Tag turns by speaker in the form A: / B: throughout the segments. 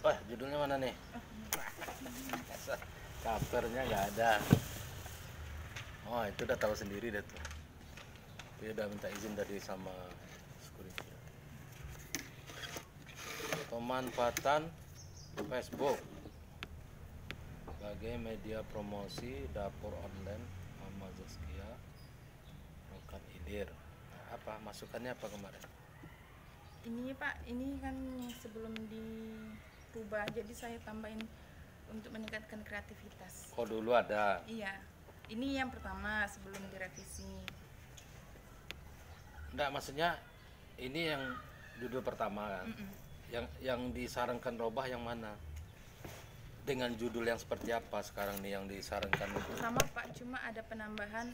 A: Wah, judulnya mana nih? Covernya nggak ada. Oh, itu udah tahu sendiri deh tuh. Dia udah minta izin dari sama security. Pemanfaatan Facebook sebagai media promosi dapur online Mama Zaskia Rokan Ilir. Nah, apa masukannya apa kemarin?
B: Ini Pak, ini kan yang sebelum dirubah, jadi saya tambahin untuk meningkatkan kreativitas.
A: Oh, dulu ada.
B: Iya, ini yang pertama sebelum direvisi.
A: Enggak, maksudnya ini yang judul pertama kan. Yang disarankan robah yang mana? Dengan judul yang seperti apa sekarang nih yang disarankan itu?
B: Sama Pak, cuma ada penambahan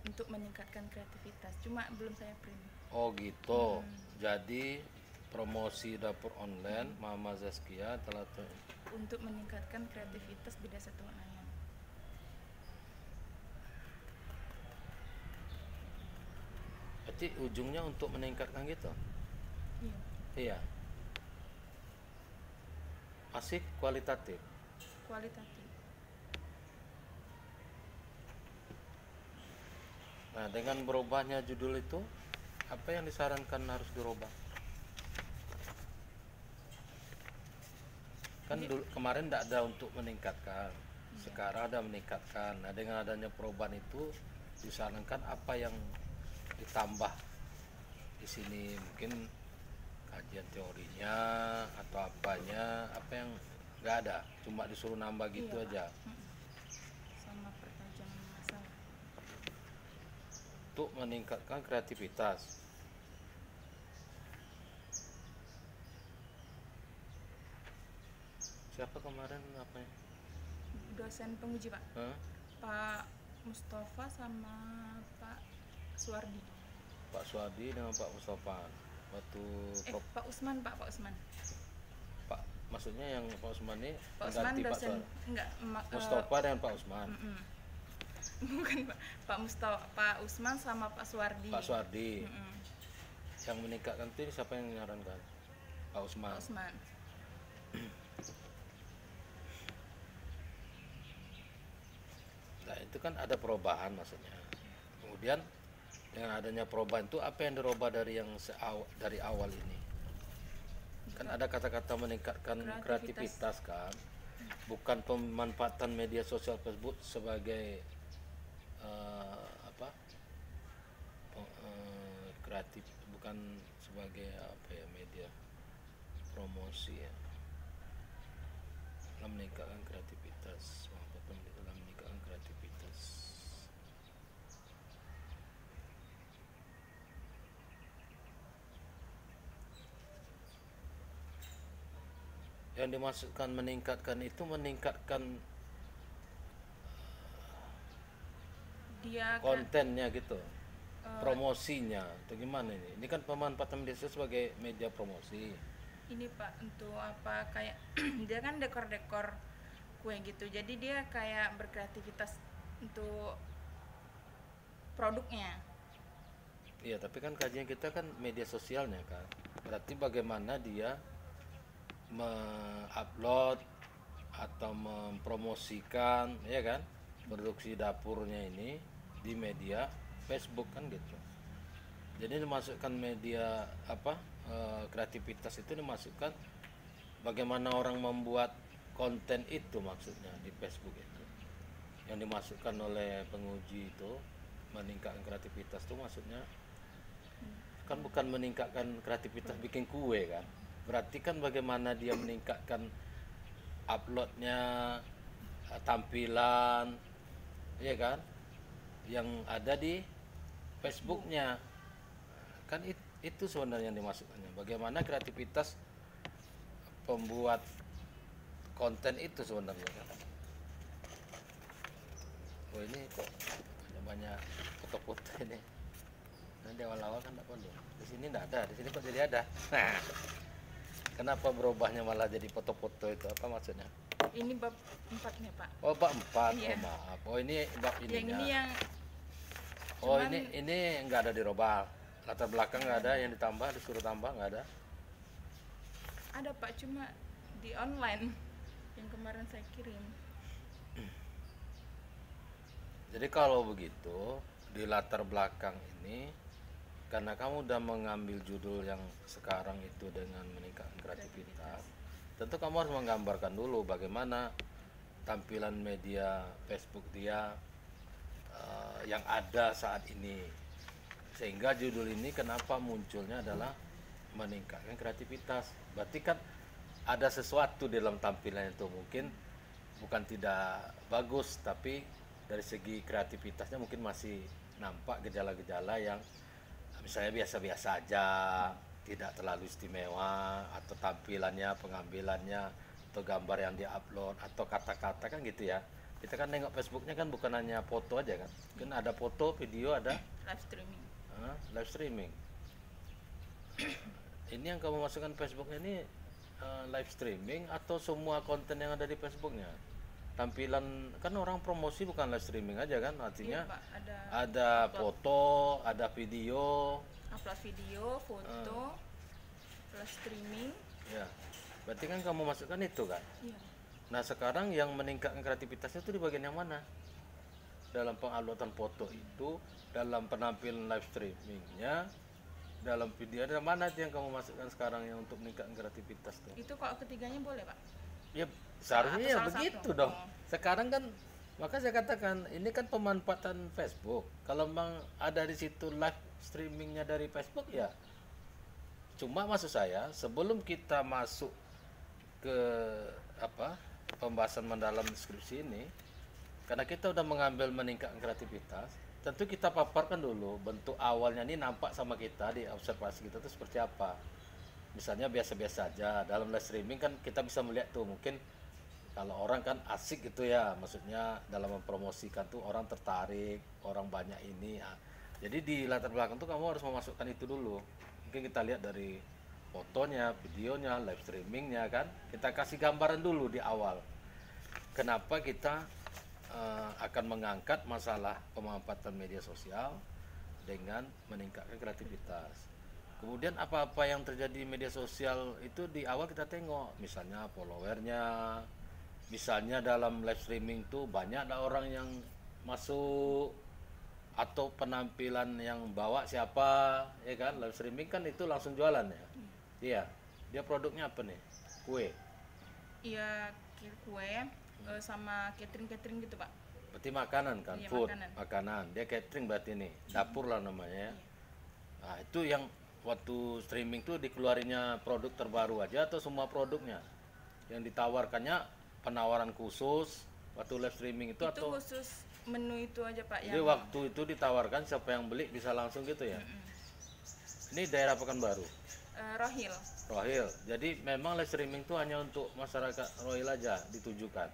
B: untuk meningkatkan kreativitas, cuma belum saya print.
A: Oh gitu. Jadi promosi dapur online Mama Zaskia telah
B: Untuk meningkatkan kreativitas di Desa Tuanayan.
A: berarti ujungnya untuk meningkatkan gitu.
B: Iya,
A: Iya. Masih kualitatif.
B: kualitatif.
A: Nah, dengan berubahnya judul itu, apa yang disarankan harus dirubah? Kan dulu kemarin tidak ada untuk meningkatkan, sekarang ada meningkatkan. Nah, dengan adanya perubahan itu disarankan apa yang ditambah di sini, mungkin kajian teorinya atau apanya, apa yang nggak ada, cuma disuruh nambah gitu
B: Iya, Pak.
A: aja.
B: Sama pertajaman masalah.
A: Untuk meningkatkan kreativitas. Siapa kemarin apa ya?
B: Dosen penguji Pak,
A: Hah?
B: Pak Mustafa sama Pak Suwardi.
A: Pak Suadi dengan Pak Mustafa. Waktu
B: Pak Usman, Pak Usman.
A: Pak, maksudnya yang Pak Usman ini
B: Pak Usman
A: mengganti Pak
B: dosen
A: Suadi.
B: enggak
A: Mustafa dengan Pak Usman.
B: bukan Pak. Pak Mustafa, Pak Usman sama Pak Suwardi.
A: Pak Suardi. Yang meningkatkan itu siapa yang menyarankan? Pak Usman.
B: Pak Usman.
A: Nah, itu kan ada perubahan maksudnya. Kemudian dengan adanya perubahan itu apa yang dirubah dari yang dari awal ini? Kan ada kata-kata meningkatkan kreativitas kan, bukan pemanfaatan media sosial Facebook sebagai apa kreatif, bukan sebagai apa ya, media promosi ya, dalam meningkatkan kreativitas, dalam meningkatkan kreativitas. Yang dimaksudkan meningkatkan itu meningkatkan
B: Dia kan
A: kontennya gitu, promosinya atau gimana ini? Ini kan pemanfaatan media sosial sebagai media promosi.
B: ini Pak untuk apa kayak dia kan dekor-dekor kue gitu. Jadi dia kayak berkreativitas untuk produknya.
A: Iya, tapi kan kajian kita kan media sosialnya kan. Berarti bagaimana dia mengupload atau mempromosikan, ya kan, produksi dapurnya ini di media Facebook kan gitu. Jadi dimasukkan media apa, kreativitas itu dimasukkan bagaimana orang membuat konten itu, maksudnya di Facebook itu yang dimasukkan oleh penguji itu meningkatkan kreativitas itu maksudnya kan bukan meningkatkan kreativitas bikin kue kan, berarti kan bagaimana dia meningkatkan uploadnya, tampilan, ya kan, yang ada di Facebooknya kan, itu sebenarnya yang dimasukkannya, bagaimana kreativitas pembuat konten itu sebenarnya kan. Oh, ini kok ada banyak foto-foto ini. Nanti awal-awal kan tidak perlu. Di sini tidak ada, di sini kok jadi ada. Nah, kenapa berubahnya malah jadi foto-foto itu? Apa maksudnya?
B: Ini bab 4-nya Pak.
A: Oh, bab 4.
B: Iya.
A: Oh, maaf. Oh, ini bab ininya.
B: Yang ini yang
A: Oh,
B: cuman
A: ini nggak ada dirubah. Latar belakang nggak ada, yang ditambah disuruh tambah nggak ada.
B: ada Pak, cuma di online yang kemarin saya kirim.
A: Jadi kalau begitu di latar belakang ini, karena kamu udah mengambil judul yang sekarang itu dengan meningkatkan kreativitas, tentu kamu harus menggambarkan dulu bagaimana tampilan media Facebook dia yang ada saat ini. Sehingga judul ini kenapa munculnya adalah meningkatkan kreativitas. Berarti kan ada sesuatu di dalam tampilan itu, mungkin bukan tidak bagus, tapi dari segi kreativitasnya mungkin masih nampak gejala-gejala yang misalnya biasa-biasa aja, tidak terlalu istimewa, atau tampilannya, pengambilannya, atau gambar yang diupload, atau kata-kata kan gitu ya. Kita kan nengok Facebooknya kan bukan hanya foto aja kan, kan ada foto, video, ada
B: Live streaming.
A: live streaming. Ini yang kamu masukkan Facebooknya ini live streaming atau semua konten yang ada di Facebooknya? Tampilan kan orang promosi bukan live streaming aja kan, artinya
B: Iya, Pak,
A: ada foto, ada video,
B: upload video, foto, live streaming.
A: ya. Berarti kan kamu masukkan itu kan.
B: Iya.
A: Nah sekarang yang meningkatkan kreativitasnya itu di bagian yang mana? Dalam penguploadan foto itu, dalam penampilan live streamingnya, dalam video, ada mana itu yang kamu masukkan sekarang yang untuk meningkatkan kreativitas tuh?
B: Itu kalau ketiganya boleh, Pak?
A: Ya seharusnya ya
B: salah
A: begitu
B: satu.
A: dong. Sekarang kan maka saya katakan ini kan pemanfaatan Facebook. Kalau memang ada di situ live streamingnya dari Facebook ya. Cuma maksud saya sebelum kita masuk ke pembahasan mendalam deskripsi ini, karena kita udah mengambil meningkatkan kreativitas, tentu kita paparkan dulu bentuk awalnya ini nampak sama kita di observasi kita itu seperti apa. Misalnya biasa-biasa aja, dalam live streaming kan kita bisa melihat tuh, mungkin kalau orang kan asik gitu ya, maksudnya dalam mempromosikan tuh orang tertarik, orang banyak ini ya. Jadi di latar belakang tuh kamu harus memasukkan itu dulu. Mungkin kita lihat dari fotonya, videonya, live streamingnya kan, kita kasih gambaran dulu di awal. Kenapa kita akan mengangkat masalah pemanfaatan media sosial dengan meningkatkan kreativitas. Kemudian apa-apa yang terjadi di media sosial itu di awal kita tengok, misalnya followernya, misalnya dalam live streaming tuh banyak ada orang yang masuk, atau penampilan yang bawa siapa, ya kan? Live streaming kan itu langsung jualan ya. Iya. Dia produknya apa nih? Kue.
B: Iya, kue sama catering gitu, Pak.
A: Berarti makanan kan,
B: Iya,
A: food,
B: makanan.
A: makanan. Dia catering berarti nih, dapur lah namanya ya. Nah, itu yang waktu streaming tuh dikeluarinya produk terbaru aja atau semua produknya? Yang ditawarkannya penawaran khusus waktu live streaming itu,
B: Itu
A: atau
B: khusus menu itu aja, Pak.
A: jadi waktu itu ditawarkan siapa yang beli bisa langsung gitu ya? Ini daerah Pekanbaru,
B: Rohil.
A: Rohil. Jadi memang live streaming itu hanya untuk masyarakat Rohil aja ditujukan,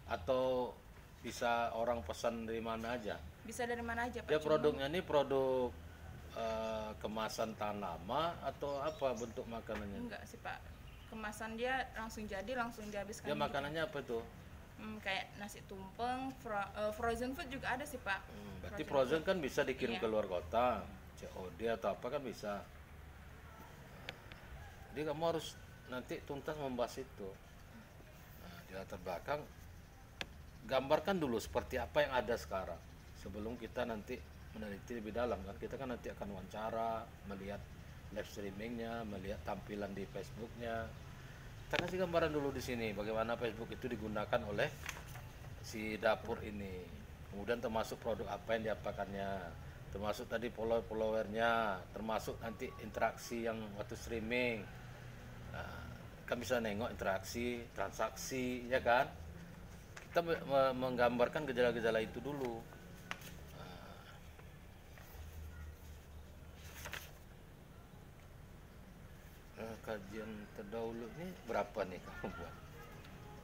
A: atau bisa orang pesan dari mana aja?
B: Bisa dari mana aja, Pak?
A: Dia produknya ini produk kemasan tahan lama atau apa bentuk makanannya?
B: Enggak sih, Pak. Kemasan dia langsung jadi, langsung dihabiskan.
A: Dia makanannya apa tuh?
B: Kayak nasi tumpeng, frozen food juga ada sih, Pak.
A: Berarti frozen kan bisa dikirim
B: Iya.
A: ke luar kota, COD atau apa kan bisa. Jadi kamu harus nanti tuntas membahas itu. Nah, di latar belakang gambarkan dulu seperti apa yang ada sekarang sebelum kita nanti meneliti lebih dalam kan. Kita kan nanti akan wawancara, melihat live streamingnya, melihat tampilan di Facebooknya. Kita kasih gambaran dulu di sini bagaimana Facebook itu digunakan oleh si dapur ini. Kemudian termasuk produk apa yang diapakannya, termasuk tadi followernya, termasuk nanti interaksi yang waktu streaming. Nah, kan bisa nengok interaksi, transaksi, ya kan? Kita menggambarkan gejala-gejala itu dulu. Kajian terdahulu ini berapa nih kamu buat?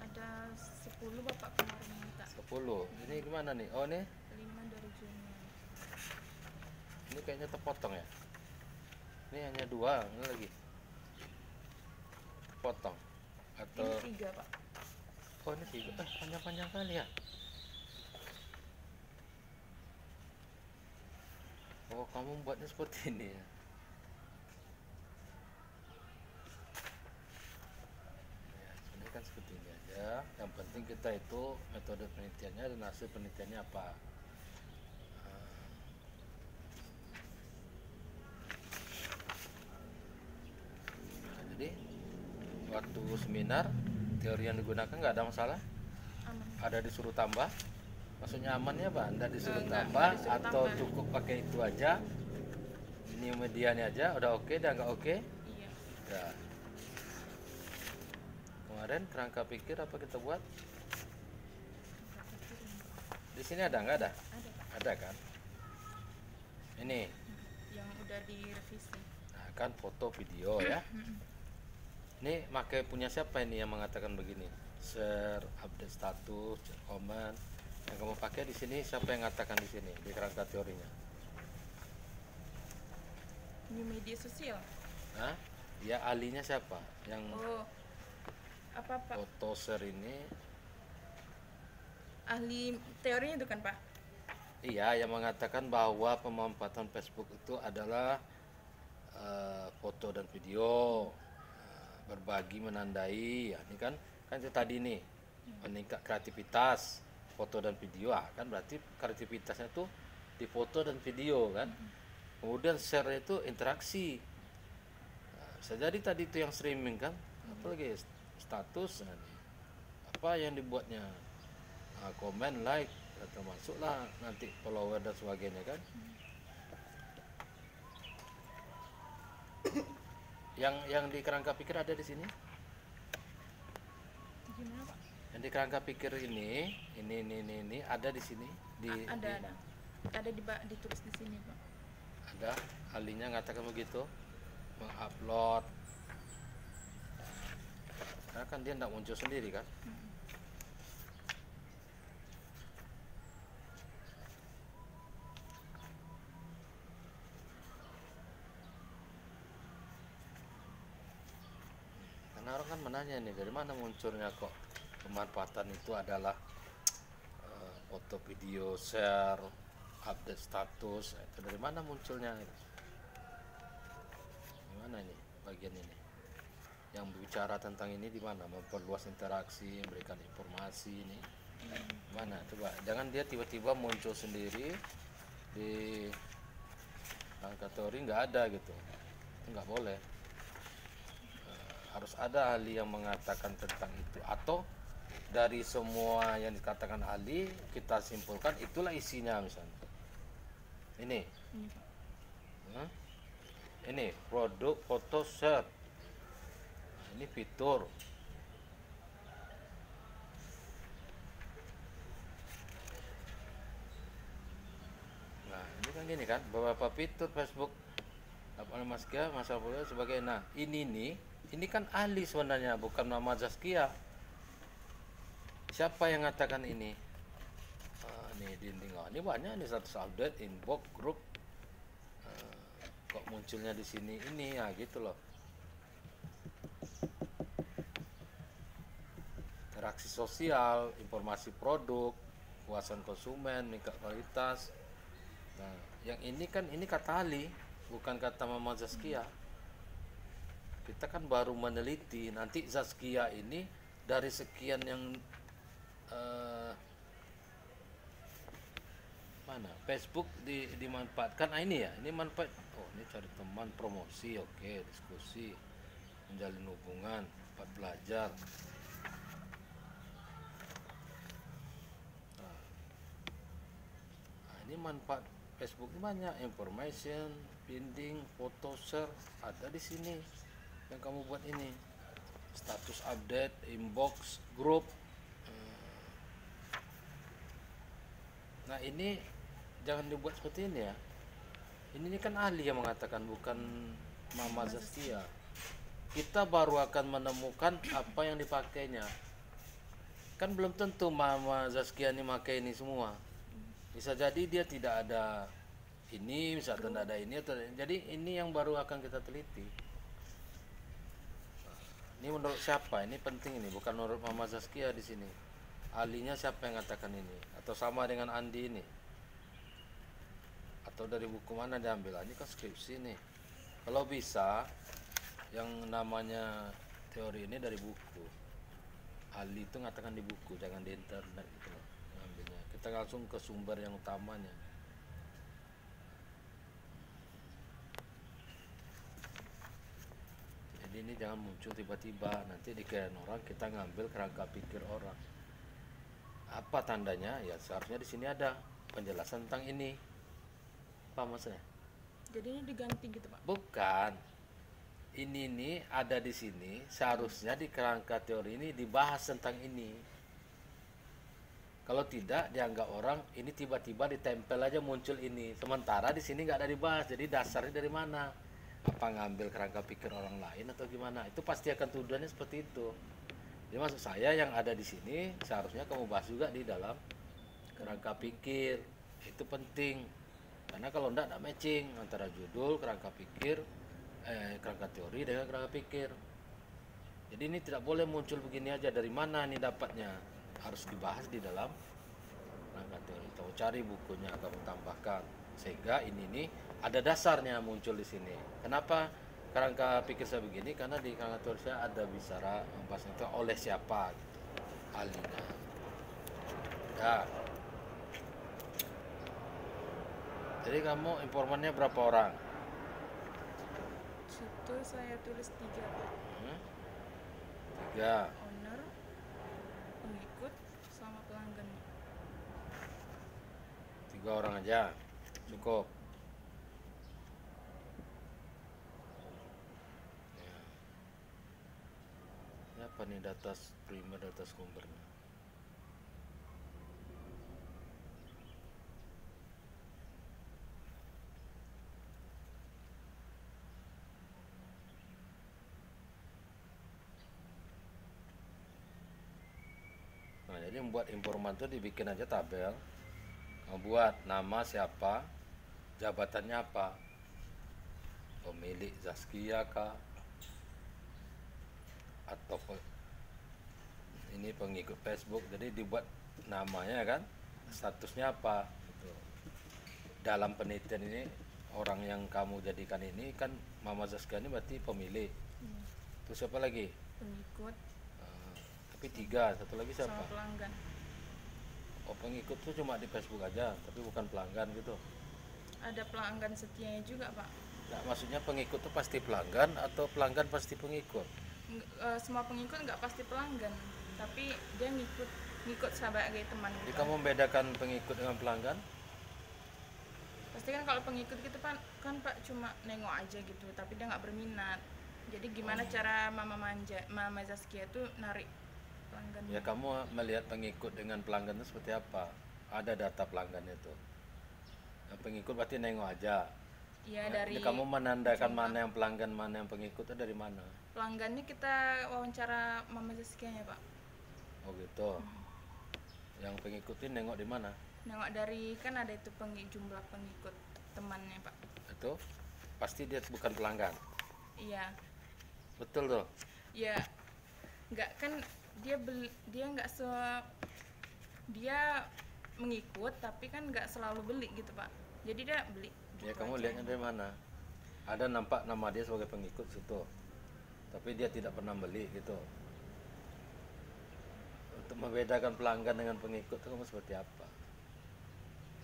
B: Ada 10 Bapak kemarin minta.
A: 10. Ini gimana nih? Oh nih,
B: 5 dari Juni.
A: ini kayaknya terpotong ya. Ini hanya 2, ini lagi. Terpotong. Atau
B: Ini 3, Pak.
A: oh ini 3. Panjang-panjang kali ya. Oh, kamu buatnya seperti ini ya. Ya, sebenarnya kan kan seperti ini aja. Yang penting kita itu metode penelitiannya dan hasil penelitiannya apa. Nah, jadi waktu seminar teori yang digunakan nggak ada masalah.
B: Aman.
A: Ada disuruh tambah, maksudnya amannya apa? Nggak disuruh
B: Nggak
A: tambah
B: disuruh
A: atau
B: tambah.
A: cukup pakai itu aja, ini medianya aja udah oke, dan nggak oke
B: Iya.
A: ya. Kemarin kerangka pikir apa kita buat di sini ada nggak ada?
B: Ada Pak.
A: Ada kan? Ini
B: Yang udah direvisi.
A: nah, kan foto video ya. Ini pakai punya siapa ini yang mengatakan begini? Share, update status, share comment. Yang kamu pakai di sini siapa yang mengatakan di sini di kerangka teorinya?
B: New media sosial.
A: Hah? Ya ahlinya siapa? Yang
B: Oh, apa Pak?
A: foto share ini?
B: Ahli teorinya itu kan Pak?
A: Iya, yang mengatakan bahwa pemanfaatan Facebook itu adalah foto dan video, berbagi, menandai. Ya, ini kan itu tadi nih meningkat kreativitas, foto dan video. Kan berarti kreativitasnya itu di foto dan video kan. Kemudian share itu interaksi. Bisa jadi tadi itu yang streaming kan, apalagi status, apa yang dibuatnya, komen, like, atau masuklah nanti follower dan sebagainya kan. Yang di kerangka pikir ada di sini.
B: Gimana Pak?
A: Yang di kerangka pikir ini ada di sini
B: Ada. Ada ditulis di sini Pak.
A: ada ahlinya ngatakan begitu, mengupload. Karena kan dia tidak muncul sendiri kan. Karena orang kan menanya nih, dari mana munculnya kok pemanfaatan itu adalah foto, video, share, update status, itu dari mana munculnya? Gimana ini bagian ini? Yang bicara tentang ini di mana? Memperluas interaksi, memberikan informasi ini. Mana? Coba, jangan dia tiba-tiba muncul sendiri di angka teori nggak ada gitu. Itu nggak boleh. Harus ada ahli yang mengatakan tentang itu, atau dari semua yang dikatakan ahli kita simpulkan itulah isinya. Misalnya ini
B: Ini Pak.
A: ini produk foto share, ini fitur. Nah ini kan gini kan, beberapa fitur Facebook apa nama Zaskia, masalah sebagai. Nah ini kan ahli sebenarnya, bukan nama Zaskia. Siapa yang mengatakan ini? Ini dinding, ini banyak nih, status update, inbox, grup. Kok munculnya di sini ini ya gitu loh. Interaksi sosial, informasi produk, puasan konsumen, meningkat kualitas. Nah, yang ini kan ini kata ahli, bukan kata Mama Zaskia. Kita kan baru meneliti, nanti Zaskia ini dari sekian yang mana Facebook dimanfaatkan. Ini ya, ini manfaat. Oh, ini cari teman, promosi, oke, diskusi, menjalin hubungan, tempat belajar. Nah, ini manfaat Facebook ini banyak, information, binding, foto, share, ada di sini yang kamu buat ini. Status update, inbox, grup. Nah ini jangan dibuat seperti ini ya. Ini kan ahli yang mengatakan, bukan Mama Zaskia. Kita baru akan menemukan apa yang dipakainya. Kan belum tentu Mama Zaskia ini pakai ini semua. Bisa jadi dia tidak ada ini, bisa tidak ada ini. Jadi ini yang baru akan kita teliti. Ini menurut siapa? Ini penting ini, bukan menurut Mama Zaskia di sini. Ahlinya siapa yang mengatakan ini? Atau sama dengan Andi ini? Atau dari buku mana diambil? Ini kan skripsi nih. Kalau bisa yang namanya teori ini dari buku. ahli itu ngatakan di buku, jangan di internet gitu loh ngambilnya. Kita langsung ke sumber yang utamanya. Jadi ini jangan muncul tiba-tiba, nanti dikirain orang kita ngambil kerangka pikir orang. Apa tandanya? Ya seharusnya di sini ada penjelasan tentang ini. Apa maksudnya?
B: Jadi ini diganti gitu Pak?
A: Bukan. Ini ada di sini, seharusnya di kerangka teori ini dibahas tentang ini. Kalau tidak dianggap orang ini tiba-tiba ditempel aja muncul ini. Sementara di sini nggak ada dibahas. Jadi dasarnya dari mana? Apa ngambil kerangka pikir orang lain atau gimana? Itu pasti akan tuduhannya seperti itu. Jadi maksud saya yang ada di sini seharusnya kamu bahas juga di dalam kerangka pikir. Itu penting. Karena kalau enggak matching antara judul, kerangka pikir, kerangka teori dengan kerangka pikir. Jadi ini tidak boleh muncul begini aja, dari mana nih dapatnya? Harus dibahas di dalam kerangka teori. Tahu cari bukunya, kamu tambahkan sehingga ini nih ada dasarnya muncul di sini. Kenapa kerangka pikir saya begini? Karena di kerangka teori saya ada bicara membahas itu oleh siapa gitu, ahlinya. Ya. Jadi kamu informannya berapa orang?
B: Situ saya tulis 3 Pak.
A: 3.
B: Owner, pengikut, sama pelanggan.
A: 3 orang aja cukup. Ya. Apa nih data primer, data sumbernya? Nah, jadi membuat informan itu dibikin aja tabel. Membuat nama siapa, jabatannya apa, pemilik Zaskia kah, atau ini pengikut Facebook. Jadi dibuat namanya kan, statusnya apa gitu. Dalam penelitian ini orang yang kamu jadikan ini kan Mama Zaskia ini berarti pemilik. Terus siapa lagi?
B: Pengikut,
A: Tapi 3, satu lagi siapa?
B: sama pelanggan.
A: Oh, pengikut tuh cuma di Facebook aja, tapi bukan pelanggan gitu.
B: Ada pelanggan setianya juga Pak.
A: Nah, maksudnya pengikut tuh pasti pelanggan atau pelanggan pasti pengikut?
B: Semua pengikut nggak pasti pelanggan, tapi dia ngikut sebagai teman.
A: Jadi
B: Gitu.
A: kamu membedakan pengikut dengan pelanggan?
B: Pasti kan kalau pengikut gitu kan Pak cuma nengok aja gitu, tapi dia nggak berminat. Jadi gimana cara Mama Zaskia tuh narik pelanggan?
A: Ya kamu melihat pengikut dengan pelanggan itu seperti apa? Ada data pelanggan itu. Yang pengikut berarti nengok aja.
B: Iya,
A: Ya,
B: dari
A: jadi kamu menandakan mana yang pelanggan, mana yang pengikut itu dari mana?
B: pelanggannya kita wawancara Mama Zaskia nya Pak.
A: Oh gitu. Yang pengikut ini nengok di mana?
B: Nengok dari kan ada itu jumlah pengikut temannya Pak.
A: Itu pasti dia bukan pelanggan.
B: Iya.
A: Betul tuh.
B: Ya nggak kan dia nggak dia mengikut tapi kan nggak selalu beli gitu Pak. Jadi dia beli gitu
A: Ya kamu
B: aja.
A: lihatnya dari mana? Ada nampak nama dia sebagai pengikut situ, tapi dia tidak pernah beli gitu. Untuk membedakan pelanggan dengan pengikut itu kamu seperti apa?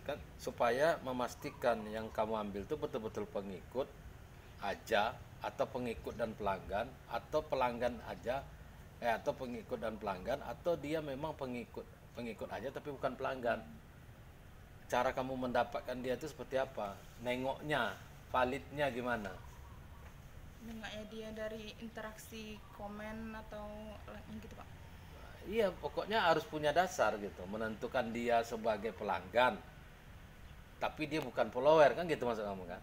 A: Kan supaya memastikan yang kamu ambil itu betul-betul pengikut aja, atau pengikut dan pelanggan, atau pelanggan aja, atau pengikut dan pelanggan, atau dia memang pengikut aja tapi bukan pelanggan. Cara kamu mendapatkan dia itu seperti apa? Nengoknya, validnya gimana?
B: Nengoknya dia dari interaksi komen atau gitu Pak.
A: Iya, pokoknya harus punya dasar gitu, menentukan dia sebagai pelanggan, tapi dia bukan follower kan gitu maksud kamu kan?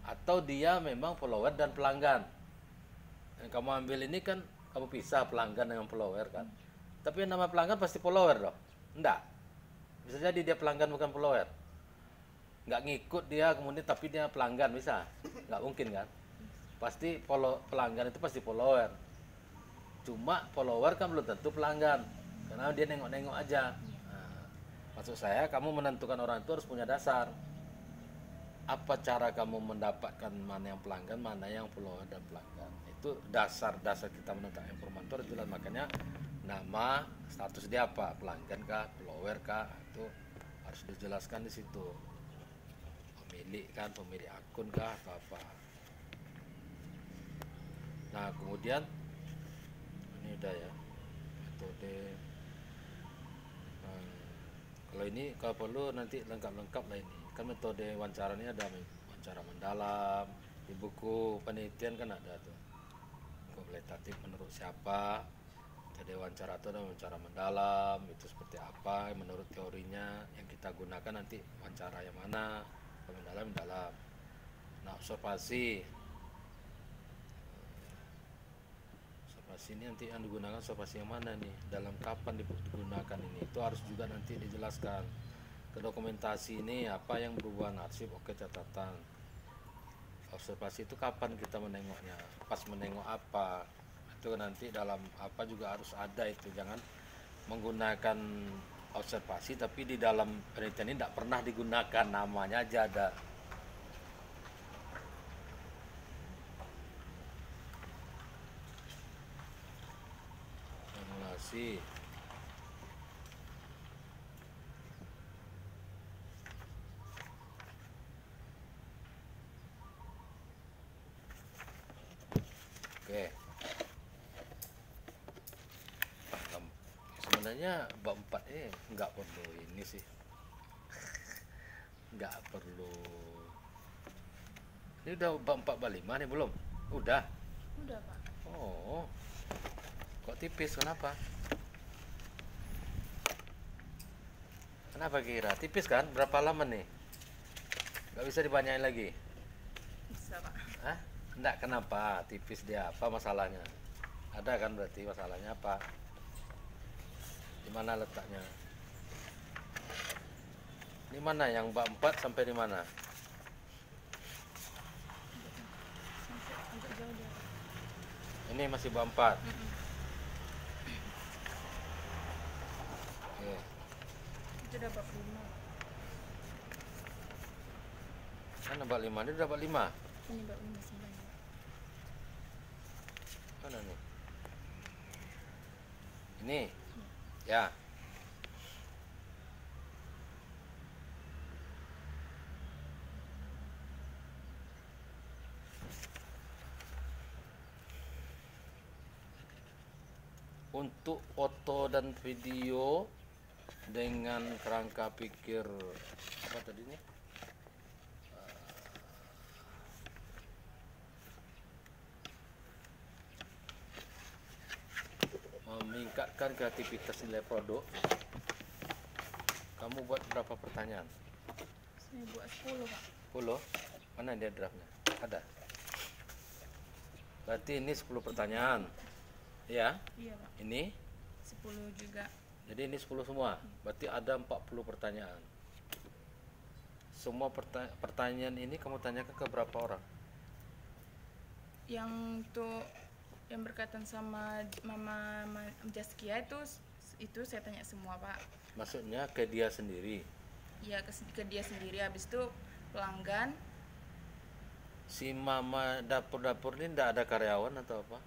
A: Atau dia memang follower dan pelanggan. Yang kamu ambil ini kan kamu pisah pelanggan dengan follower kan? Tapi yang nama pelanggan pasti follower dong? Enggak. Bisa jadi dia pelanggan bukan follower. Nggak ngikut dia kemudian tapi dia pelanggan, bisa? Nggak mungkin kan? Pasti pelanggan itu pasti follower. Cuma follower kan belum tentu pelanggan, karena dia nengok-nengok aja. Nah, maksud saya kamu menentukan orang itu harus punya dasar. Apa cara kamu mendapatkan mana yang pelanggan, mana yang follower dan pelanggan? Itu dasar-dasar kita menentukan informan itu harus jelas. Makanya nama, status dia apa, pelanggan kah, follower kah, itu harus dijelaskan di situ. Pemilik kan, pemilik akun kah atau apa. Nah kemudian ini udah ya metode. Kalau ini kalau perlu nanti lengkap-lengkap lah ini. Kan metode wawancara ini ada wawancara mendalam, di buku penelitian kan ada tuh. Kualitatif menurut siapa? Jadi wawancara itu ada wawancara mendalam, itu seperti apa menurut teorinya yang kita gunakan nanti wawancara yang mana, mendalam dalam. Nah observasi ini nanti yang digunakan observasi yang mana nih, dalam kapan digunakan ini, itu harus juga nanti dijelaskan ke dokumentasi ini apa yang berubah, arsip, oke, catatan. Observasi itu kapan kita menengoknya, pas menengok apa, itu nanti dalam apa juga harus ada itu. Jangan menggunakan observasi tapi di dalam penelitian ini tidak pernah digunakan, namanya aja ada. Simulasi. Oke. Sebenarnya bab 4 ini nggak perlu ini sih. Nggak perlu. Ini udah bab 4 bab 5 nih belum? Udah.
B: Udah Pak.
A: Oh. Kok tipis, kenapa? Kenapa kira? Tipis kan? Berapa lama nih? Nggak bisa dibanyain lagi?
B: Bisa Pak.
A: Hah? Enggak, kenapa? Tipis dia, apa masalahnya? Ada kan berarti masalahnya apa? Di mana letaknya? Di mana yang bab 4 sampai di mana?
B: Sampai agak jauh dia Pak.
A: Ini masih bab 4. Oke.
B: Itu udah bab 5.
A: Mana bab 5? Ini udah bab 5.
B: Ini bab 5 sebenarnya.
A: Mana nih? Ini. Ya. Untuk foto dan video dengan kerangka pikir apa tadi nih? Meningkatkan kreativitas nilai produk. Kamu buat berapa pertanyaan?
B: Saya buat 10 Pak.
A: 10? Mana dia draftnya? Ada. Berarti ini 10 pertanyaan. Ya?
B: Iya Pak.
A: Ini?
B: 10 juga.
A: Jadi ini 10 semua. Berarti ada 40 pertanyaan. Semua pertanyaan ini kamu tanyakan ke berapa orang?
B: Yang tuh yang berkaitan sama Mama Zaskia itu saya tanya semua Pak.
A: Maksudnya ke dia sendiri.
B: Iya ke dia sendiri. Habis itu pelanggan.
A: Si Mama dapur-dapur ini tidak ada karyawan atau apa?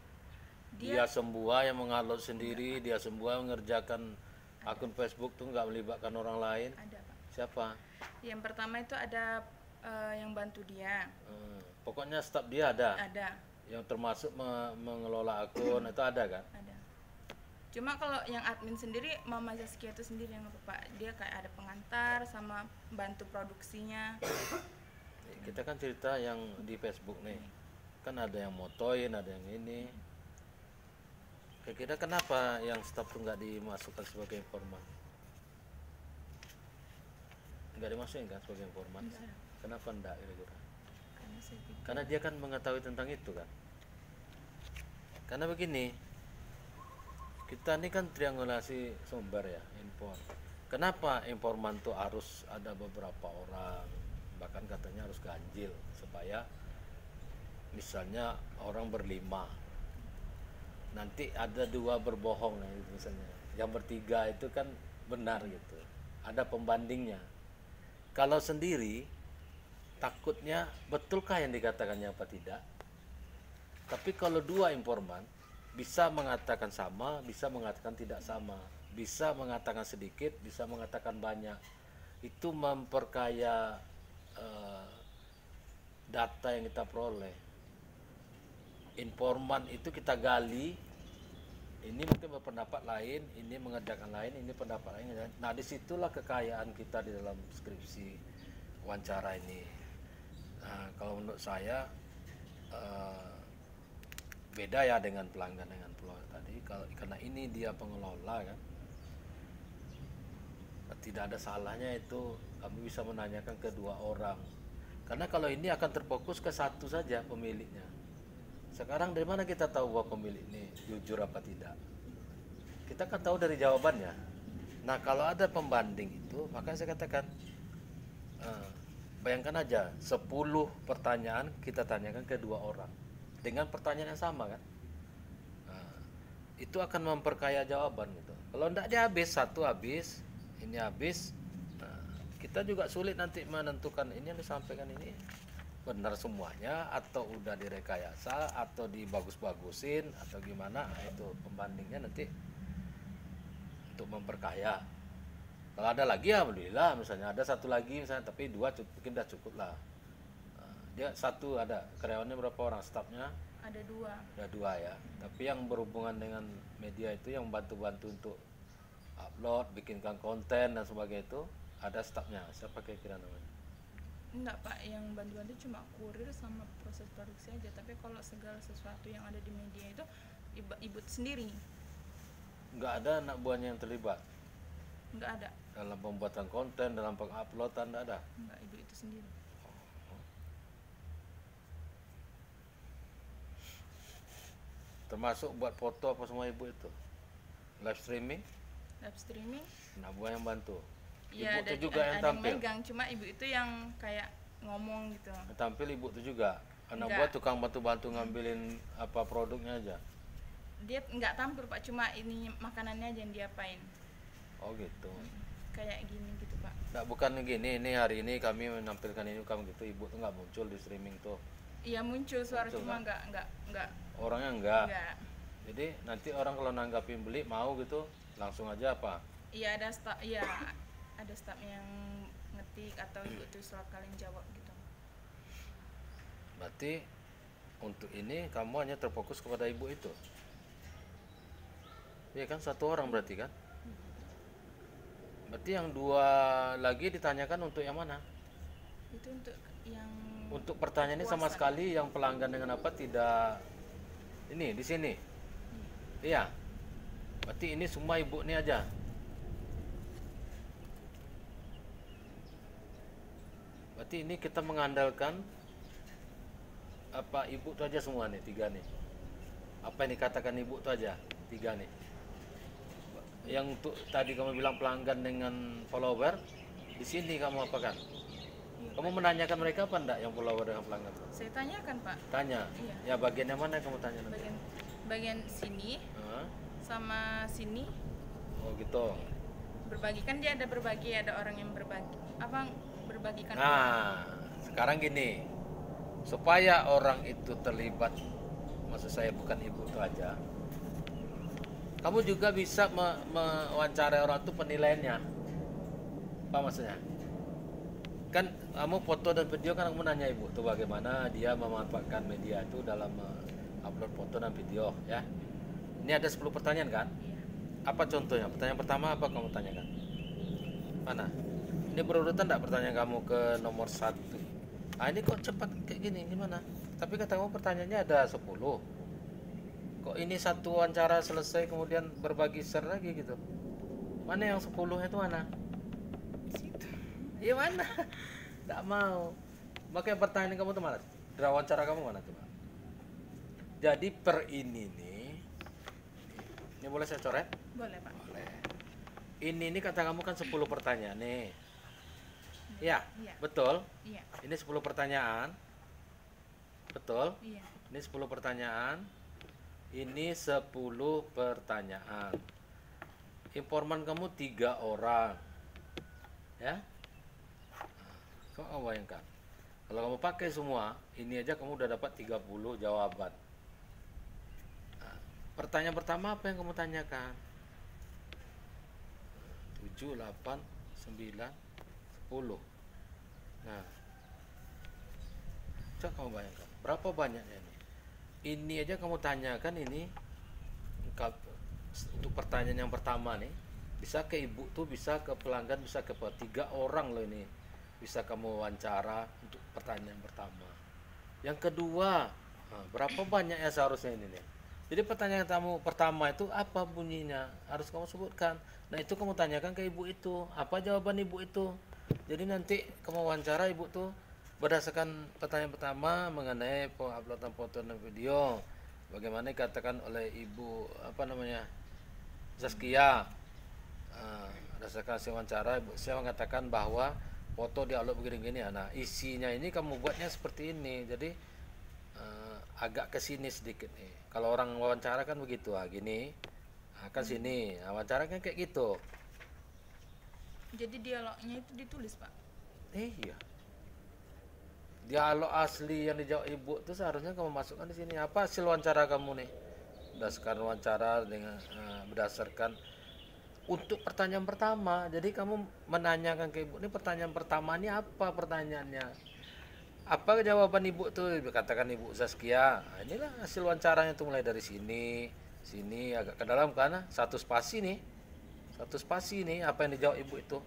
A: Dia
B: Dia
A: semua yang mengupload sendiri, dia semua mengerjakan akun Facebook tuh nggak melibatkan orang lain.
B: ada Pak.
A: Siapa?
B: Yang pertama itu ada yang bantu dia.
A: Pokoknya staf dia ada.
B: Ada.
A: Yang termasuk mengelola akun itu ada kan?
B: Ada. Cuma kalau yang admin sendiri Mama Zaskia itu sendiri yang apa Pak. Dia kayak ada pengantar sama bantu produksinya.
A: Kita kan cerita yang di Facebook nih. Kan ada yang motoin, ada yang ini. Kira-kira kenapa yang staf tuh nggak dimasukkan sebagai informan? Nggak dimasukin kan sebagai informan?
B: Enggak.
A: Kenapa enggak kira-kira?
B: Karena saya pikir
A: Karena dia kan mengetahui tentang itu kan. Karena begini, kita ini kan triangulasi sumber ya, impor. Kenapa informan tuh harus ada beberapa orang, bahkan katanya harus ganjil supaya misalnya orang berlima, nanti ada 2 berbohong nah, gitu misalnya, yang bertiga itu kan benar gitu, ada pembandingnya. Kalau sendiri takutnya betulkah yang dikatakannya apa tidak. Tapi kalau 2 informan bisa mengatakan sama, bisa mengatakan tidak sama, bisa mengatakan sedikit, bisa mengatakan banyak. Itu memperkaya data yang kita peroleh. Informan itu kita gali, ini mungkin berpendapat lain, ini mengerjakan lain, ini pendapat lain. Nah, disitulah kekayaan kita di dalam skripsi wawancara ini. Nah, kalau menurut saya beda ya dengan pelanggan dengan pelawar tadi. Karena ini dia pengelola kan, tidak ada salahnya itu kami bisa menanyakan ke dua orang. Karena kalau ini akan terfokus ke satu saja pemiliknya. Sekarang dari mana kita tahu bahwa pemilik ini jujur apa tidak? Kita kan tahu dari jawabannya. Nah, kalau ada pembanding itu, maka saya katakan, bayangkan aja 10 pertanyaan kita tanyakan ke dua orang dengan pertanyaan yang sama kan. Nah, itu akan memperkaya jawaban gitu. Kalau tidak dia habis, satu habis, ini habis. Nah, kita juga sulit nanti menentukan ini yang disampaikan ini benar semuanya atau udah direkayasa atau dibagus-bagusin atau gimana. Nah, itu pembandingnya nanti untuk memperkaya. Kalau ada lagi alhamdulillah, misalnya ada satu lagi misalnya, tapi dua mungkin udah cukup lah. Nah, dia satu ada karyawannya berapa orang, stafnya
B: Ada 2.
A: ada 2 ya. Tapi yang berhubungan dengan media itu yang bantu-bantu untuk upload, bikinkan konten dan sebagainya itu ada stafnya. Siapa kira-kira namanya?
B: Enggak Pak, yang bantu-bantu cuma kurir sama proses produksi aja. Tapi kalau segala sesuatu yang ada di media itu ibu sendiri.
A: Nggak ada anak buahnya yang terlibat
B: Enggak ada.
A: dalam pembuatan konten, dalam penguploadan, nggak ada.
B: Enggak, ibu itu sendiri.
A: Termasuk buat foto apa semua ibu itu. Live streaming,
B: Live streaming,
A: anak buah yang bantu. Ibu
B: ya
A: itu juga yang
B: ada
A: tampil.
B: megang, cuma ibu itu yang kayak ngomong gitu.
A: Yang tampil ibu itu juga. Anak
B: Enggak.
A: buah tukang bantu-bantu ngambilin apa produknya aja.
B: Dia nggak tampil Pak, cuma ini makanannya aja yang diapain.
A: Oh gitu.
B: Kayak gini gitu Pak.
A: Nggak, bukan gini, ini hari ini kami menampilkan ini kamu gitu, ibu tuh nggak muncul di streaming tuh.
B: Iya muncul suara,
A: Muncul,
B: cuma
A: kan?
B: nggak
A: Orangnya enggak.
B: enggak.
A: Jadi nanti orang kalau nanggapin beli mau gitu, langsung aja apa?
B: Iya ada staff, iya ada staff yang ngetik atau ibu tuh surat kalian jawab gitu.
A: Berarti untuk ini kamu hanya terfokus kepada ibu itu. Iya kan, satu orang berarti kan? Berarti yang 2 lagi ditanyakan untuk yang mana?
B: Itu untuk yang
A: Untuk pertanyaan ini sama
B: kepuasan.
A: sekali yang pelanggan dengan apa tidak ini di sini. Iya. Berarti ini semua ibu ini aja. Berarti ini kita mengandalkan apa ibu itu aja semua nih, 3 nih. Apa yang dikatakan ibu itu aja, 3 nih. Yang untuk tadi kamu bilang pelanggan dengan follower, di sini kamu apa kan?
B: Iya,
A: Kamu menanyakan mereka apa enggak yang follower dengan pelanggan?
B: saya tanyakan Pak,
A: Tanya.
B: Iya.
A: Ya bagian yang mana yang kamu tanya nanti?
B: bagian sini
A: Hah?
B: sama sini
A: Oh gitu.
B: berbagi, kan dia ada berbagi, ada orang yang berbagi apa berbagikan.
A: Nah, sekarang gini, supaya orang itu terlibat, maksud saya bukan ibu itu aja, kamu juga bisa mewawancarai orang itu penilaiannya. Apa maksudnya? Kan kamu foto dan video kan kamu nanya ibu tuh bagaimana dia memanfaatkan media itu dalam upload foto dan video ya. Ini ada 10 pertanyaan kan?
B: Iya.
A: Apa contohnya? Pertanyaan pertama apa kamu tanyakan? Mana? Ini berurutan enggak pertanyaan kamu ke nomor 1? Ah ini kok cepat kayak gini, gimana? Tapi kata kamu pertanyaannya ada 10. Kok ini satu wawancara selesai kemudian berbagi share lagi gitu? Mana yang 10 itu mana?
B: Situ.
A: Iya mana? Nggak mau. Makanya pertanyaan kamu tuh mana? Wawancara kamu mana tuh? Jadi per ini nih, ini boleh saya coret?
B: Boleh Pak.
A: Boleh. Ini kata kamu kan 10 pertanyaan nih. Ya,
B: Iya.
A: betul.
B: Iya.
A: Ini 10 pertanyaan. Betul.
B: Iya.
A: Ini 10 pertanyaan. Ini 10 pertanyaan. Informan kamu 3 orang. Ya. Kau bayangkan. Kalau kamu pakai semua, ini aja kamu udah dapat 30 jawaban. Nah, pertanyaan pertama apa yang kamu tanyakan? 7, 8, 9, 10. Nah, coba kamu bayangkan, berapa banyaknya ini? Ini aja kamu tanyakan ini untuk pertanyaan yang pertama nih, bisa ke ibu tuh, bisa ke pelanggan, bisa ke 3 orang loh ini. Bisa kamu wawancara untuk pertanyaan pertama. Yang kedua, berapa banyaknya seharusnya ini nih? Jadi pertanyaan kamu pertama itu apa bunyinya? Harus kamu sebutkan. Nah, itu kamu tanyakan ke ibu itu. Apa jawaban ibu itu? Jadi nanti kamu wawancara ibu tuh berdasarkan pertanyaan pertama mengenai penguploadan foto dan video. Bagaimana dikatakan oleh ibu Zaskia. Berdasarkan hasil wawancara, ibu saya mengatakan bahwa foto diupload begini-gini. Nah, isinya ini kamu buatnya seperti ini. Jadi agak ke sini sedikit nih. Kalau orang wawancara kan begitu, gini, kan sini. Nah, wawancara kan kayak gitu.
B: Jadi dialognya itu ditulis, Pak?
A: Iya. Dialog asli yang dijawab ibu itu seharusnya kamu masukkan di sini. Apa hasil wawancara kamu nih? Berdasarkan wawancara dengan berdasarkan untuk pertanyaan pertama. Jadi kamu menanyakan ke ibu, ini pertanyaan pertama ini apa pertanyaannya? Apa jawaban ibu tuh? Katakan ibu Zaskia. Nah, inilah hasil wawancaranya tuh, mulai dari sini agak ke dalam karena satu spasi nih. Apa yang dijawab ibu itu?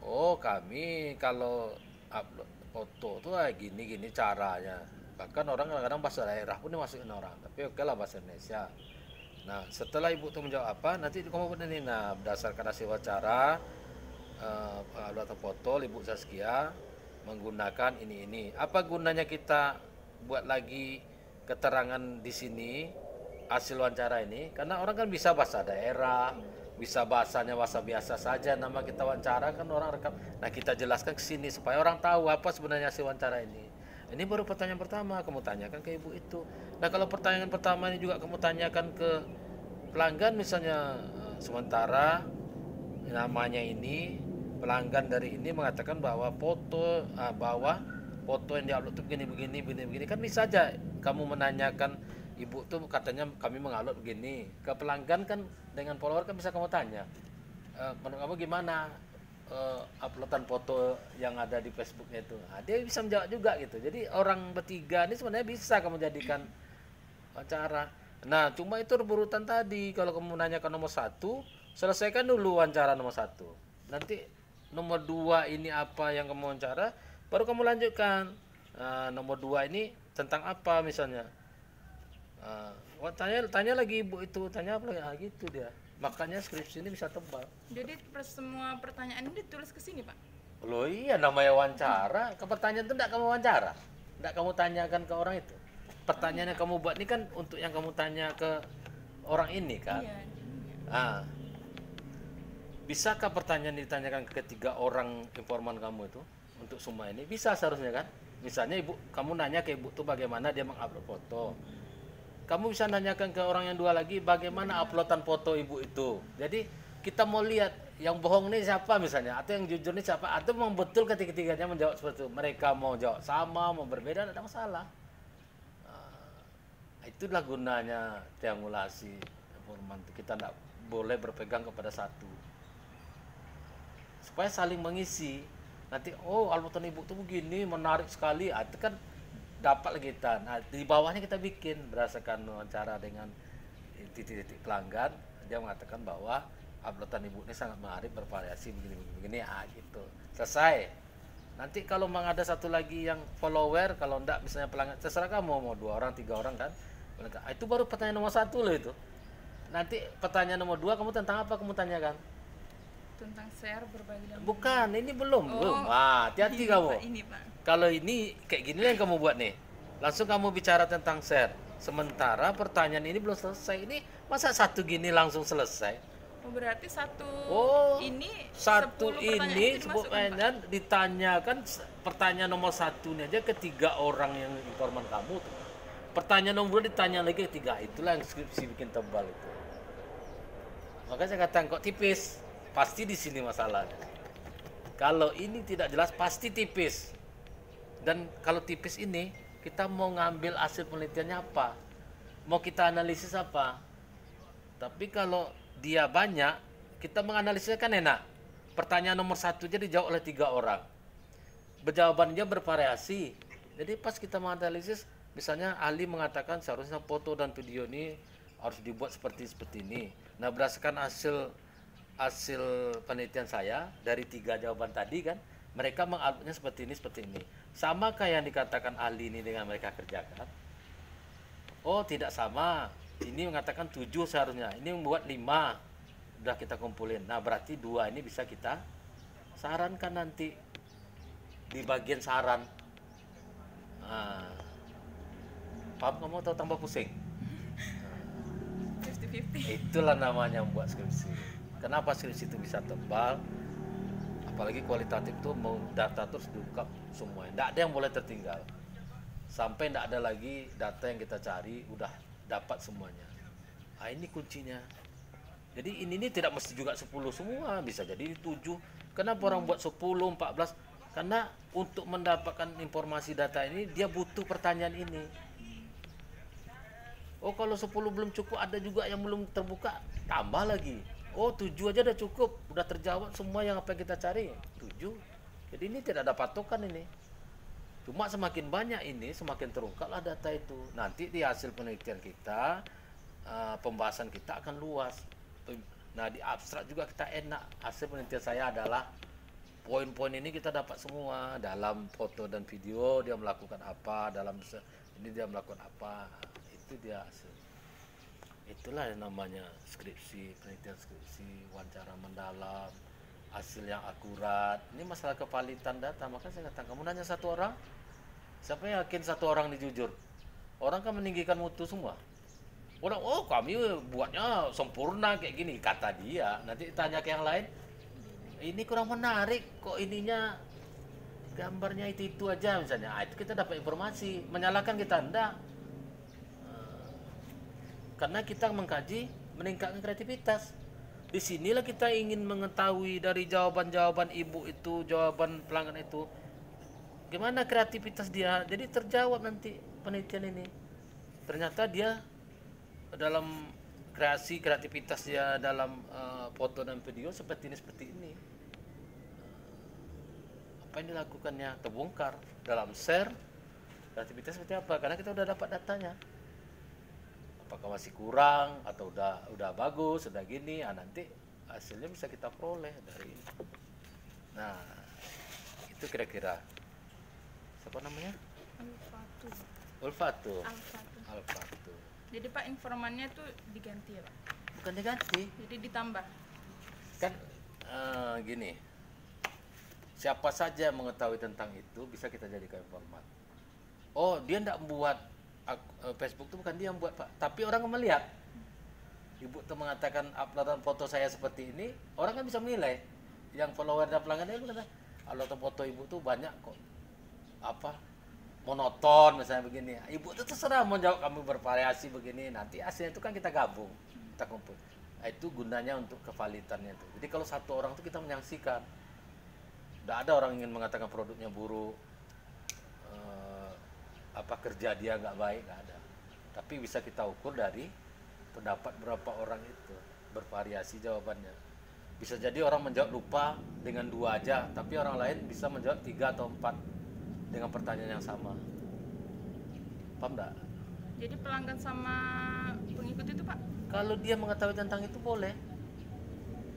A: Oh, kami kalau upload foto tuh gini caranya. Bahkan orang kadang-kadang bahasa daerah pun dimasukin orang, tapi oke lah bahasa Indonesia. Nah, setelah ibu tuh menjawab apa, nanti kamu buat ini. Nah, berdasarkan hasil wawancara upload foto ibu Zaskia menggunakan ini. Apa gunanya kita buat lagi keterangan di sini hasil wawancara ini? Karena orang kan bisa bahasa daerah, bisa bahasanya bahasa biasa saja. Nama kita wawancara kan orang rekam. Nah, kita jelaskan ke sini supaya orang tahu apa sebenarnya hasil wawancara ini. Ini baru pertanyaan pertama kamu tanyakan ke ibu itu. Nah, kalau pertanyaan pertama ini juga kamu tanyakan ke pelanggan misalnya, sementara namanya ini pelanggan dari ini mengatakan bahwa foto yang diupload itu begini kan bisa aja kamu menanyakan ibu tuh katanya kami mengupload begini. Ke pelanggan kan dengan follower kan bisa kamu tanya, menurut kamu gimana uploadan foto yang ada di Facebooknya itu? Nah, dia bisa menjawab juga gitu. Jadi orang bertiga ini sebenarnya bisa kamu jadikan wawancara. Nah, cuma itu berurutan tadi. Kalau kamu menanyakan nomor 1, selesaikan dulu wawancara nomor 1. Nanti nomor 2 ini apa yang kamu wawancara, baru kamu lanjutkan. Nomor 2 ini tentang apa misalnya. Tanya lagi ibu itu, tanya apa lagi? Gitu dia. Makanya skripsi ini bisa tebal.
B: Jadi semua pertanyaan ini ditulis ke sini, Pak?
A: Loh iya, namanya wawancara. Ke pertanyaan itu enggak kamu wawancara. Enggak kamu tanyakan ke orang itu. Pertanyaan yang kamu buat ini kan untuk yang kamu tanya ke orang ini kan. Iya. Bisakah pertanyaan ditanyakan ke 3 orang informan kamu itu untuk semua ini? Bisa seharusnya kan? Misalnya kamu nanya ke ibu tuh bagaimana dia mengupload foto. Kamu bisa nanyakan ke orang yang 2 lagi bagaimana uploadan foto ibu itu. Jadi kita mau lihat yang bohong ini siapa misalnya, atau yang jujur ini siapa, atau memang betul ketiga-tiganya menjawab seperti itu. Mereka mau jawab sama, mau berbeda, tidak ada masalah. Itulah gunanya triangulasi informan. Kita tidak boleh berpegang kepada satu. Supaya saling mengisi. Nanti uploadan ibu tuh begini menarik sekali, itu kan dapat kita. Nah, di bawahnya kita bikin berdasarkan wawancara dengan titik-titik pelanggan. Dia mengatakan bahwa uploadan ibu ini sangat menarik, bervariasi begini gitu. Selesai. Nanti kalau memang ada satu lagi yang follower, kalau enggak misalnya pelanggan, terserah kamu mau 2 orang, 3 orang kan. Itu baru pertanyaan nomor 1 loh itu. Nanti pertanyaan nomor 2 kamu tentang apa kamu tanyakan?
B: Tentang share, berbagi dan
A: bukan, ini belum. Hati-hati kamu.
B: Ini, Pak.
A: Kalau ini kayak gini yang kamu buat nih. Langsung kamu bicara tentang share. Sementara pertanyaan ini belum selesai. Ini masa satu gini langsung selesai?
B: Berarti satu ini pertanyaan
A: ditanyakan pertanyaan nomor 1 ini aja ke 3 orang yang informan kamu tuh. Pertanyaan nomor 2 ditanya lagi ke 3. Itulah yang skripsi bikin tebal itu. Makanya saya katakan kok tipis. Pasti di sini masalahnya. Kalau ini tidak jelas pasti tipis. Dan kalau tipis ini kita mau ngambil hasil penelitiannya apa? Mau kita analisis apa? Tapi kalau dia banyak, kita menganalisisnya kan enak. Pertanyaan nomor 1 aja dijawab oleh 3 orang. Jawabannya bervariasi. Jadi pas kita menganalisis, misalnya ahli mengatakan seharusnya foto dan video ini harus dibuat seperti ini. Nah, berdasarkan hasil penelitian saya dari 3 jawaban tadi kan, mereka menguploadnya seperti ini. Sama kayak yang dikatakan ahli ini dengan mereka kerjakan. Oh, tidak sama. Ini mengatakan 7 seharusnya. Ini membuat 5. Udah kita kumpulin. Nah, berarti 2 ini bisa kita sarankan nanti di bagian saran. Nah, paham kamu atau tambah pusing?
B: 50-50.
A: Itulah namanya membuat skripsi. Kenapa skripsi itu bisa tebal? Apalagi kualitatif tuh mau data terus diungkap semua. Tidak ada yang boleh tertinggal. Sampai tidak ada lagi data yang kita cari udah dapat semuanya. Nah, ini kuncinya. Jadi ini tidak mesti juga 10 semua, bisa jadi 7. Kenapa orang buat 10, 14? Karena untuk mendapatkan informasi data ini dia butuh pertanyaan ini. Oh, kalau 10 belum cukup, ada juga yang belum terbuka, tambah lagi. Oh, 7 aja udah cukup, udah terjawab semua yang apa yang kita cari. 7. Jadi ini tidak ada patokan ini. Cuma semakin banyak ini, semakin terungkaplah data itu. Nanti di hasil penelitian kita, pembahasan kita akan luas. Nah, di abstrak juga kita enak. Hasil penelitian saya adalah poin-poin ini kita dapat semua. Dalam foto dan video dia melakukan apa, dalam ini dia melakukan apa. Itu dia hasil. Itulah yang namanya skripsi, penelitian skripsi, wawancara mendalam, hasil yang akurat. Ini masalah kevalitan data. Maka saya katakan, kamu nanya 1 orang, siapa yang yakin 1 orang ini jujur? Orang kan meninggikan mutu semua. Orang, oh kami buatnya sempurna kayak gini, kata dia. Nanti tanya ke yang lain, ini kurang menarik, kok ininya gambarnya itu aja misalnya. Itu kita dapat informasi. Menyalahkan kita enggak. Karena kita mengkaji, meningkatkan kreativitas. Disinilah kita ingin mengetahui dari jawaban-jawaban ibu itu, jawaban pelanggan itu, gimana kreativitas dia. Jadi terjawab nanti penelitian ini. Ternyata dia dalam kreativitas dia dalam foto dan video seperti ini. Apa yang dilakukannya terbongkar dalam share. Kreativitas seperti apa? Karena kita udah dapat datanya. Apakah masih kurang atau udah bagus, sudah gini, nanti hasilnya bisa kita peroleh dari ini. Nah, itu kira-kira. Siapa namanya? Ulfatu.
B: Jadi Pak, informannya tuh diganti ya Pak?
A: Bukan diganti.
B: Jadi ditambah?
A: Kan gini, siapa saja yang mengetahui tentang itu bisa kita jadikan informan. Oh, dia tidak membuat Facebook itu bukan dia yang buat Pak, tapi orang melihat. Ibu tuh mengatakan uploadan foto saya seperti ini, orang kan bisa menilai. Yang follower dan pelanggannya itu kata, uploadan foto ibu tuh banyak kok, apa monoton misalnya begini. Ibu tuh terserah mau jawab kami bervariasi begini. Nanti hasilnya itu kan kita gabung, kita kumpul. Nah, itu gunanya untuk kevalitannya itu. Jadi kalau 1 orang itu kita menyaksikan, tidak ada orang ingin mengatakan produknya buruk, kerja dia nggak baik, nggak ada. Tapi bisa kita ukur dari pendapat berapa orang itu, bervariasi jawabannya. Bisa jadi orang menjawab lupa dengan 2 aja, tapi orang lain bisa menjawab 3 atau 4 dengan pertanyaan yang sama. Paham nggak?
B: Jadi pelanggan sama pengikut itu Pak?
A: Kalau dia mengetahui tentang itu boleh.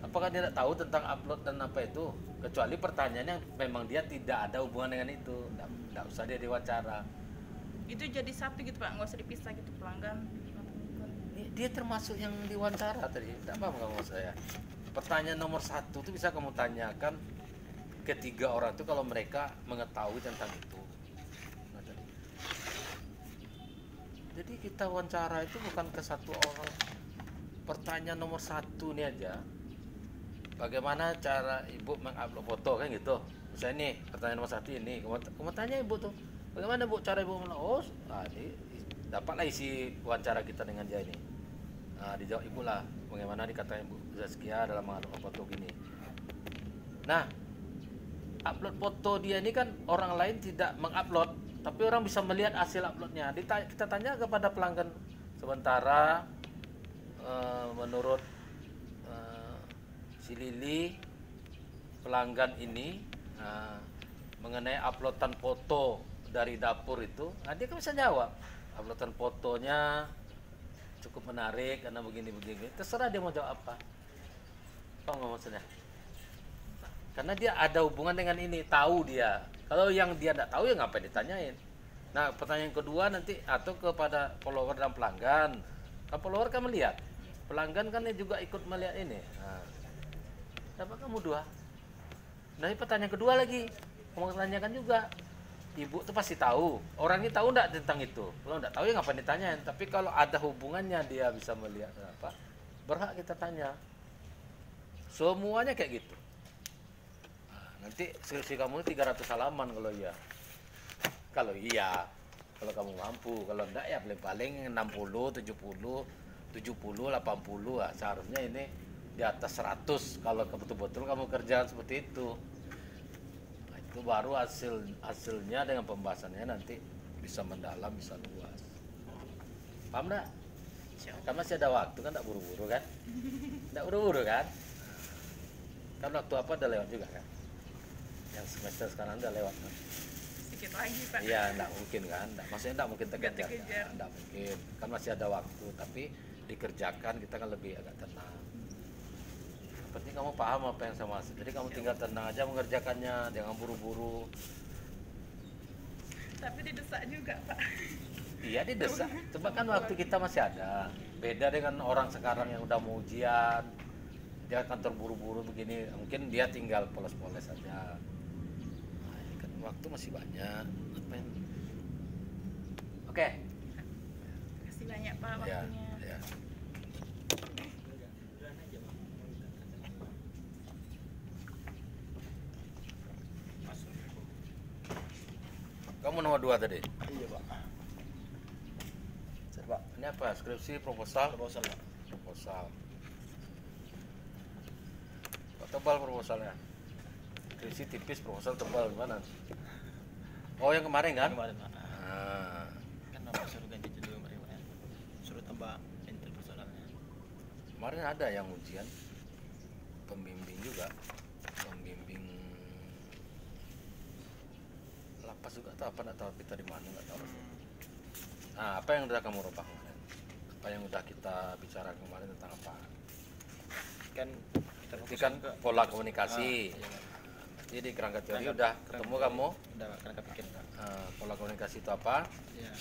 A: Apakah dia tidak tahu tentang upload dan apa itu? Kecuali pertanyaannya memang dia tidak ada hubungan dengan itu, tidak usah dia diwawancara.
B: Itu jadi satu gitu Pak, nggak usah dipisah gitu pelanggan.
A: Dia termasuk yang diwawancara tadi. Tidak paham kamu saya. Pertanyaan nomor 1 itu bisa kamu tanyakan ke 3 orang itu kalau mereka mengetahui tentang itu. Nah, jadi kita wawancara itu bukan ke 1 orang. Pertanyaan nomor 1 ini aja. Bagaimana cara ibu mengupload foto kan gitu. Misalnya nih pertanyaan nomor 1 ini. Kamu tanya ibu tuh. Bagaimana Bu cara ibu mengupload? Ini dapatlah isi wawancara kita dengan dia ini. Dijawab ibu lah. Bagaimana dikatakan Ibu Zaskia dalam mengupload foto gini. Nah, upload foto dia ini kan orang lain tidak mengupload, tapi orang bisa melihat hasil uploadnya. Kita tanya kepada pelanggan sementara menurut si Lili pelanggan ini mengenai uploadan foto dari dapur itu, dia kan bisa jawab. Uploadan fotonya cukup menarik karena begini-begini. Terserah dia mau jawab apa. Apa nggak maksudnya? Karena dia ada hubungan dengan ini, tahu dia. Kalau yang dia tidak tahu ya ngapain ditanyain. Nah, pertanyaan kedua nanti atau kepada follower dan pelanggan. Kan follower kan melihat, pelanggan kan juga ikut melihat ini. Nah, dapat kamu dua. Nah, ini pertanyaan kedua lagi, kamu tanyakan juga. Ibu tuh pasti tahu. Orang ini tahu enggak tentang itu? Kalau enggak tahu ya ngapain ditanyain. Tapi kalau ada hubungannya dia bisa melihat apa, berhak kita tanya. Semuanya kayak gitu. Nanti skripsi kamu 300 halaman kalau iya. Kalau iya, kalau kamu mampu. Kalau enggak ya paling 60, 70, 70, 80 lah. Seharusnya ini di atas 100 kalau betul-betul kamu kerjaan seperti itu. Nah, itu baru hasilnya dengan pembahasannya nanti bisa mendalam, bisa luas. Paham enggak? Kan masih ada waktu kan, enggak buru-buru kan? Enggak buru-buru kan? Kan waktu apa udah lewat juga kan? Yang semester sekarang udah lewat kan?
B: Sedikit lagi Pak.
A: Iya, enggak mungkin kan? Maksudnya enggak mungkin terkejar.
B: Terkejar.
A: Enggak mungkin. Kan masih ada waktu, tapi dikerjakan kita kan lebih agak tenang. Yang penting kamu paham apa yang saya maksud. Jadi kamu tinggal tenang aja mengerjakannya, jangan buru-buru.
B: Tapi didesak juga Pak.
A: Iya didesak. Coba kan waktu kita masih ada. Beda dengan orang sekarang yang udah mau ujian. Dia akan terburu-buru begini. Mungkin dia tinggal poles-poles saja. Nah, kan waktu masih banyak. Oke.
B: Terima kasih banyak Pak
A: Ya,
B: waktunya.
A: ya. Kamu nomor 2 tadi?
C: Iya Pak.
A: Pak, ini apa? Skripsi, proposal?
C: Proposal Pak.
A: Proposal. Kok tebal proposalnya? Skripsi tipis, proposal tebal, gimana? Oh, yang kemarin kan?
C: Kemarin Pak.
A: Ah,
C: Kan Bapak suruh ganti judul kemarin Pak ya. Suruh tambah inti persoalannya.
A: kemarin ada yang ujian. Pembimbing juga. Pembimbing lapas juga atau apa, nggak tahu kita di mana, nggak tahu. Nah, apa yang udah kamu rubah kemarin? Apa yang udah kita bicara kemarin tentang apa?
C: Kan
A: Berarti kan pola komunikasi.
C: Iya, Pak.
A: Jadi di kerangka teori
C: Kerangka-
A: udah
C: kerangka
A: ketemu
C: teori.
A: kamu.
C: Udah Pak, kerangka pikir Pak.
A: Pola komunikasi itu apa?
C: Ya.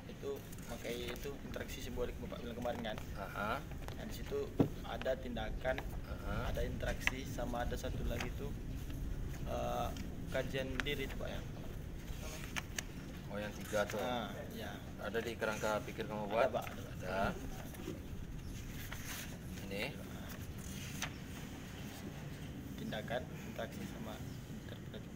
C: Itu pakai itu interaksi simbolik Bapak bilang kemarin kan.
A: Aha,
C: Nah, di situ ada tindakan,
A: aha.
C: ada interaksi, sama ada satu lagi tuh kajian diri itu Pak ya.
A: Oh, yang 3 tuh.
C: Nah, ya.
A: Ada di kerangka pikir kamu
C: Ada,
A: buat?
C: Pak, ada.
A: Ada. Ini.
C: Tindakan, interaksi sama interpretasi.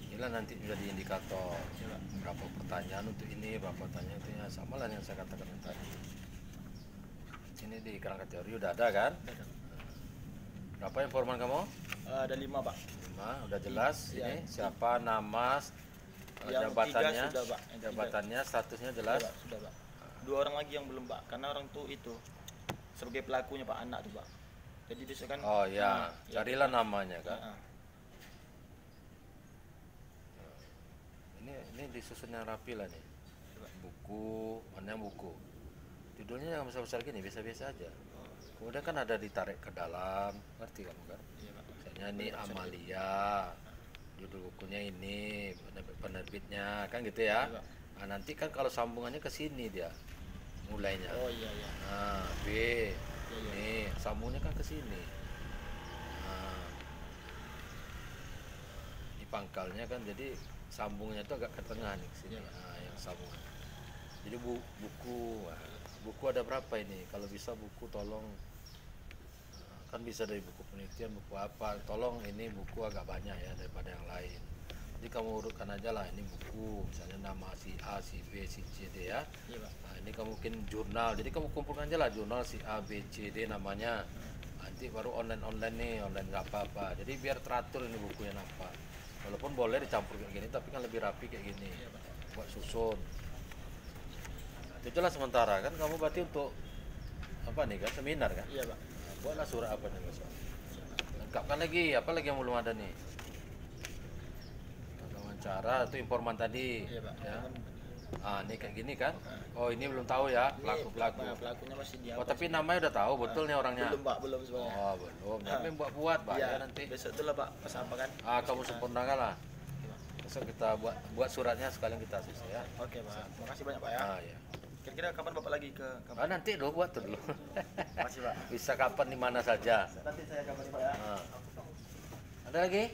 A: Inilah nanti menjadi indikator.
C: Iya, Pak.
A: Berapa pertanyaan untuk ini, berapa pertanyaan itu ya, sama lah yang saya katakan tadi. Ini di kerangka teori udah ada kan?
C: Ada, Pak.
A: Berapa informan kamu?
C: Ada 5 Pak.
A: 5, udah jelas.
C: Iya.
A: Ini siapa, nama,
C: Yang
A: jabatannya,
C: 3 sudah, Pak. Yang 3.
A: jabatannya, statusnya jelas.
C: Sudah, Pak. Sudah, Pak. 2 orang lagi yang belum Pak, karena orang tuh itu sebagai pelakunya Pak, anak tuh Pak. Jadi dia kan.
A: Oh ya,
C: Nah, ya,
A: carilah namanya kan.
C: Nah,
A: Ini disusun yang rapi lah nih.
C: coba.
A: Buku, mana yang buku? Judulnya jangan besar-besar gini, biasa-biasa aja. Kemudian kan ada ditarik ke dalam, ngerti kamu kan?
C: Iya, Pak.
A: Misalnya ini Amalia, judul bukunya ini, penerbitnya, kan gitu ya.
C: Iya, Pak.
A: Nah, nanti kan kalau sambungannya ke sini dia mulainya.
C: Oh iya iya.
A: Nah, B,
C: Iya.
A: nih sambungnya kan ke sini. Nah, di pangkalnya kan jadi sambungnya itu agak ke tengah nih ke sini.
C: Iya.
A: Nah, yang sambungan. Jadi buku, nah, buku ada berapa ini? Kalau bisa buku tolong, kan bisa dari buku penelitian, buku apa? Tolong ini buku agak banyak ya daripada yang lain. Jadi kamu urutkan aja lah, ini buku, misalnya nama si A, si B, si C, D ya.
C: Iya, Pak.
A: Nah, ini kamu mungkin jurnal, jadi kamu kumpulkan aja lah jurnal si A, B, C, D namanya. Nanti baru online nih, online nggak apa-apa. Jadi biar teratur ini bukunya apa. Walaupun boleh dicampur kayak gini, tapi kan lebih rapi kayak gini.
C: Iya, Pak.
A: buat susun. Itulah sementara kan kamu berarti untuk apa nih kan seminar kan?
C: Iya Pak.
A: Buatlah surat apa nih Mas? Lengkapkan lagi, apa lagi yang belum ada nih? Wawancara itu informan tadi.
C: Iya Pak.
A: Ya. Ah, ini kayak gini kan? Oh, ini belum tahu ya pelaku-pelaku.
C: Pelakunya masih dia.
A: Oh, tapi namanya udah tahu betul nih orangnya.
C: Belum Pak, belum sebenarnya.
A: Oh, belum. Tapi buat Pak
C: Iya,
A: ya nanti.
C: besok tuh lah Pak, pas apa kan?
A: Ah, kamu sempurnakan lah. Besok kita buat suratnya sekalian kita sisi ya.
C: Oke Pak, makasih banyak Pak ya.
A: Ah, ya.
C: Kira-kira kapan Bapak lagi ke kampus?
A: Ah, nanti dulu buat tuh dulu.
C: Makasih Pak.
A: Bisa kapan di mana saja.
C: Nanti saya kabarin Pak ya.
A: Ah. Ada lagi?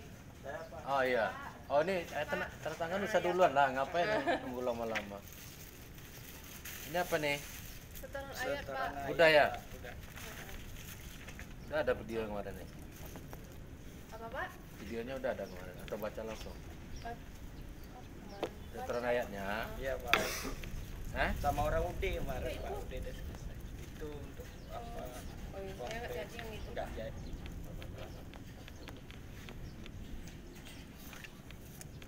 A: Oh iya. Oh ini tanda tangan bisa duluan lah. Ngapain nunggu lama-lama? Ini apa nih?
D: Setoran ayat Pak.
A: Udah ya?
C: Udah.
A: Udah ada video yang kemarin nih.
D: Apa Pak?
A: Videonya udah ada kemarin. Atau baca langsung.
D: Kemarin.
A: Setoran ayatnya.
C: Iya Pak.
A: Hah?
C: Sama orang UD kemarin Pak, UD diskusi. Itu untuk apa?
D: Oh iya, saya nggak jadi yang itu.
C: Enggak jadi.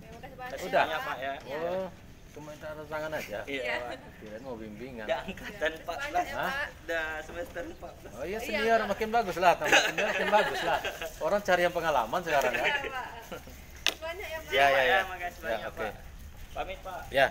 D: Terima kasih banyak.
A: Udah?
C: Ya Pak ya.
A: Oh, cuma tanda tangan aja.
C: Iya Pak.
A: Kirain mau bimbingan.
C: Udah angkatan
D: Terima kasih banyak
C: 14.
D: ya
A: Hah?
D: Pak.
C: Udah semester 14.
A: Oh iya senior makin bagus lah, tambah senior makin bagus lah. Orang cari yang pengalaman sekarang ya.
D: Iya Pak. Banyak ya Pak.
A: Ya ya ya.
C: Makasih
A: Ya
C: banyak
A: oke.
C: Pak. Pamit Pak.
A: Ya.